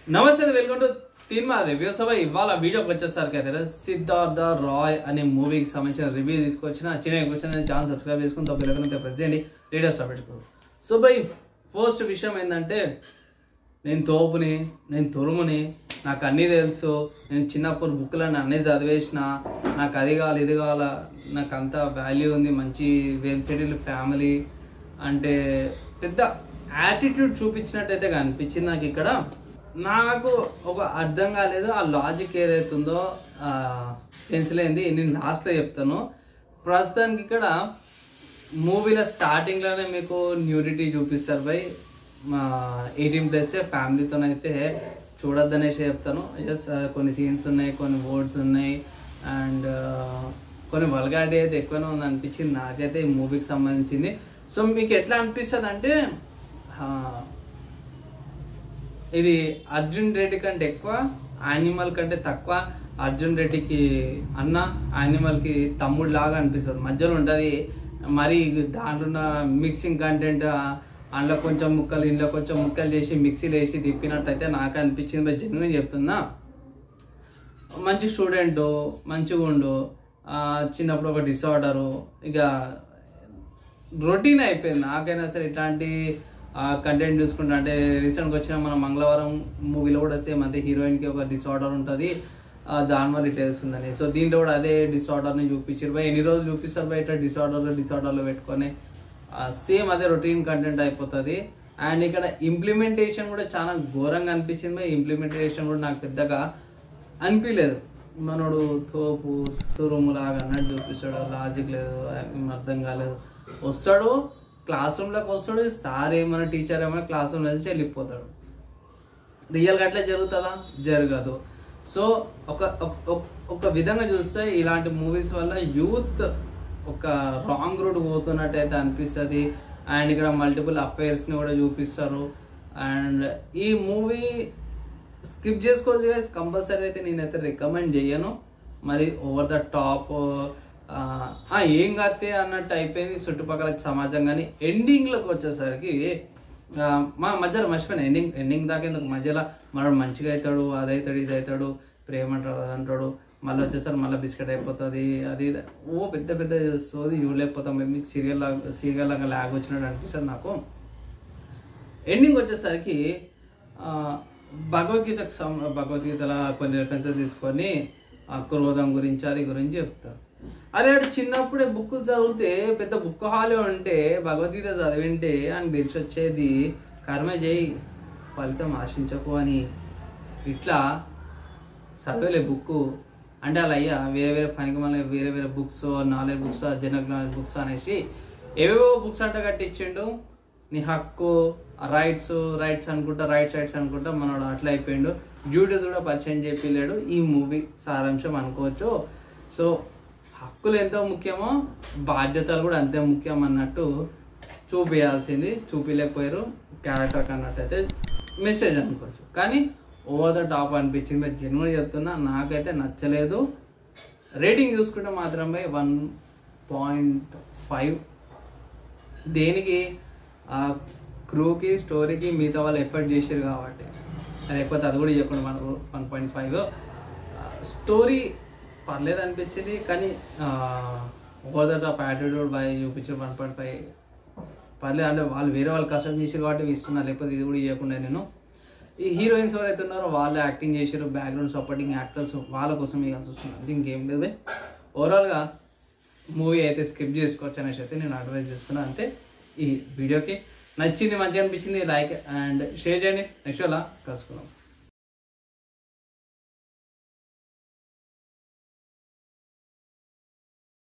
నమస్తే, welcome to తీన్మా review సభ. ఇవాళ వీడియోకి వచ్చేస్తారు కదా, సిద్ధార్థ రాయ్ అనే మూవీకి సంబంధించిన రివ్యూ తీసుకొచ్చిన చిన్న క్వశ్చన్ ఛానల్ సబ్స్క్రైబ్ చేసుకుని తప్పకుండా ప్రెస్ చేయండి. రీడర్స్ పెట్టుకోరు. సో బై ఫస్ట్ విషయం ఏంటంటే, నేను తోపుని, నేను తురుముని, నాకు అన్నీ తెలుసు, నేను చిన్నప్పుడు బుక్లను అన్నీ చదివేసిన, నాకు అది కావాలి ఇది కావాలా, నాకు అంత వాల్యూ ఉంది, మంచి వెల్ సెటిల్డ్ ఫ్యామిలీ అంటే పెద్ద యాటిట్యూడ్ చూపించినట్టయితే కనిపించింది నాకు. ఇక్కడ నాకు ఒక అర్థం కాలేదు, ఆ లాజిక్ ఏదైతుందో సెన్స్ లేనిది నేను లాస్ట్లో చెప్తాను. ప్రస్తుతానికి ఇక్కడ మూవీలో స్టార్టింగ్లోనే మీకు న్యూడిటీ చూపిస్తారు బై 18+ ఫ్యామిలీతోనైతే చూడొద్దనేసి చెప్తాను. కొన్ని సీన్స్ ఉన్నాయి, కొన్ని వర్డ్స్ ఉన్నాయి, అండ్ కొన్ని వల్గారిటీ అయితే ఎక్కువనే ఉంది అనిపించింది నాకైతే ఈ మూవీకి సంబంధించింది. సో మీకు ఎట్లా అనిపిస్తుంది అంటే, ఇది అర్జున్ రెడ్డి కంటే ఎక్కువ, యానిమల్ కంటే తక్కువ. అర్జున్ రెడ్డికి అన్న, యానిమల్కి తమ్ముడు లాగా అనిపిస్తుంది. మధ్యలో ఉంటుంది మరి దాంట్లో ఉన్న మిక్సింగ్ కంటెంట్, అందులో కొంచెం ముక్కలు ఇంట్లో కొంచెం ముక్కలు చేసి మిక్సీలు వేసి తిప్పినట్టయితే నాకు అనిపించింది. జెన్యున్ చెప్తున్నా. మంచి స్టూడెంటు, మంచిగా ఉండు, చిన్నప్పుడు ఒక డిసార్డరు, ఇక రొటీన్ అయిపోయింది నాకైనా సరే. ఇట్లాంటి కంటెంట్ చూసుకుంటా అంటే రీసెంట్గా వచ్చిన మన మంగళవారం మూవీలో కూడా సేమ్ అదే, హీరోయిన్కి ఒక డిసార్డర్ ఉంటుంది, దాని వల్ల ఇట్లా వేస్తుందని. సో దీంట్లో కూడా అదే డిసార్డర్ని చూపించారు బై. ఎన్ని రోజులు చూపిస్తారు బై ఇట్లా డిసార్డర్లో పెట్టుకొని, సేమ్ అదే రొటీన్ కంటెంట్ అయిపోతుంది. అండ్ ఇక్కడ ఇంప్లిమెంటేషన్ కూడా చాలా ఘోరంగా అనిపించింది బై. ఇంప్లిమెంటేషన్ కూడా నాకు పెద్దగా అనిపించలేదు. మనోడు తోపు తురుములాగా అన్నట్టు చూపిస్తాడు, లాజిక్ లేదు, అర్థం కాలేదు. వస్తాడు క్లాస్ రూమ్లోకి వస్తాడు, సార్ ఏమైనా టీచర్ ఏమైనా క్లాస్ రూమ్ నుంచి వెళ్ళిపోతాడు. రియల్గా అట్లా జరుగుతుందా? జరగదు. సో ఒక విధంగా చూస్తే ఇలాంటి మూవీస్ వల్ల యూత్ ఒక రాంగ్ రూట్ పోతున్నట్టయితే అనిపిస్తుంది. అండ్ ఇక్కడ మల్టిపుల్ అఫైర్స్ని కూడా చూపిస్తారు. అండ్ ఈ మూవీ స్కిప్ చేసుకోవచ్చు గైస్, కంపల్సరీ అయితే నేనైతే రికమెండ్ చేయను. మరి ఓవర్ ద టాప్ ఏం కాస్తే అన్నట్టు అయిపోయింది చుట్టుపక్కల సమాజం. కానీ ఎండింగ్లోకి వచ్చేసరికి మా మధ్యలో మర్చిపోయినా, ఎండింగ్ దాకా ఎందుకు, మధ్యలో మనడు మంచిగా అవుతాడు, అదవుతాడు, ఇది అవుతాడు, ప్రేమ అంటాడు, అది అంటాడు, మళ్ళీ వచ్చేసరికి మళ్ళీ బిస్కెట్ అయిపోతుంది, అది పెద్ద పెద్ద సోది చూడలేకపోతాం. మీకు సీరియల్ లాగా లాగ్ వచ్చినట్టు అనిపిస్తుంది నాకు. ఎండింగ్ వచ్చేసరికి భగవద్గీతలో కొన్ని రిఫరెన్సెస్ తీసుకొని క్రోధం గురించి అది గురించి చెప్తారు. అరే అటు చిన్నప్పుడే బుక్ చదివితే, పెద్ద బుక్ హాలే ఉంటే భగవద్గీత చదివింటే అని తెలిసి వచ్చేది కర్మ చేయి ఫలితం ఆశించకు అని. ఇట్లా చదవలే బుక్ అంటే అలా అయ్యా వేరే పనికి మళ్ళీ వేరే books, knowledge books, general knowledge books అనేసి ఏవేవో బుక్స్ అంట కట్టించిండు. నీ హక్కు, రైట్స్ అనుకుంటా, రైట్స్ అనుకుంటా మనోడు అట్లా అయిపోయిండు. డ్యూటీస్ కూడా పరిచయం చెప్పలేడు. ఈ మూవీ సారాంశం అనుకోవచ్చు. సో హక్కులు ఎంతో ముఖ్యమో బాధ్యతలు కూడా అంతే ముఖ్యం అన్నట్టు చూపించాల్సింది చూపించలేకపోయారు. క్యారెక్టర్ అన్నట్టయితే మెసేజ్ అనుకోవచ్చు. కానీ ఓవర్ ద టాప్ అనిపించింది. జెన్యున్ చెప్తున్నా, నాకైతే నచ్చలేదు. రేటింగ్ చూసుకుంటే మాత్రమే 1.5. దేనికి? క్రూకి, స్టోరీకి మిగతా వాళ్ళు ఎఫర్ట్ చేశారు కాబట్టి. లేకపోతే అది కూడా చెప్పకుండా మనకు 1.5. స్టోరీ పర్లేదు అనిపించింది, కానీ ఓవర్ ద టాప్ యాటిట్యూడ్ బాగా చూపించారు. 1.5 పర్లేదు. అంటే వాళ్ళు వేరే వాళ్ళు కష్టం చేసారు కాబట్టి ఇస్తున్నారు, లేకపోతే ఇది కూడా ఇవ్వకుండా. నేను ఈ హీరోయిన్స్ ఎవరైతే ఉన్నారో వాళ్ళు యాక్టింగ్ చేశారు, బ్యాక్గ్రౌండ్ సపోర్టింగ్ యాక్టర్స్ వాళ్ళ కోసం ఇవ్వాల్సి వస్తుంది, అంటే ఇంకేం లేదు. ఓవరాల్గా మూవీ అయితే స్కిప్ చేసుకోవచ్చు అనేసి అయితే నేను అడ్వైజ్ చేస్తున్నాను. అంతే. ఈ వీడియోకి నచ్చింది, మంచిగా అనిపించింది, లైక్ అండ్ షేర్ చేయండి. నెక్స్ట్ అలా కలుసుకుందాం.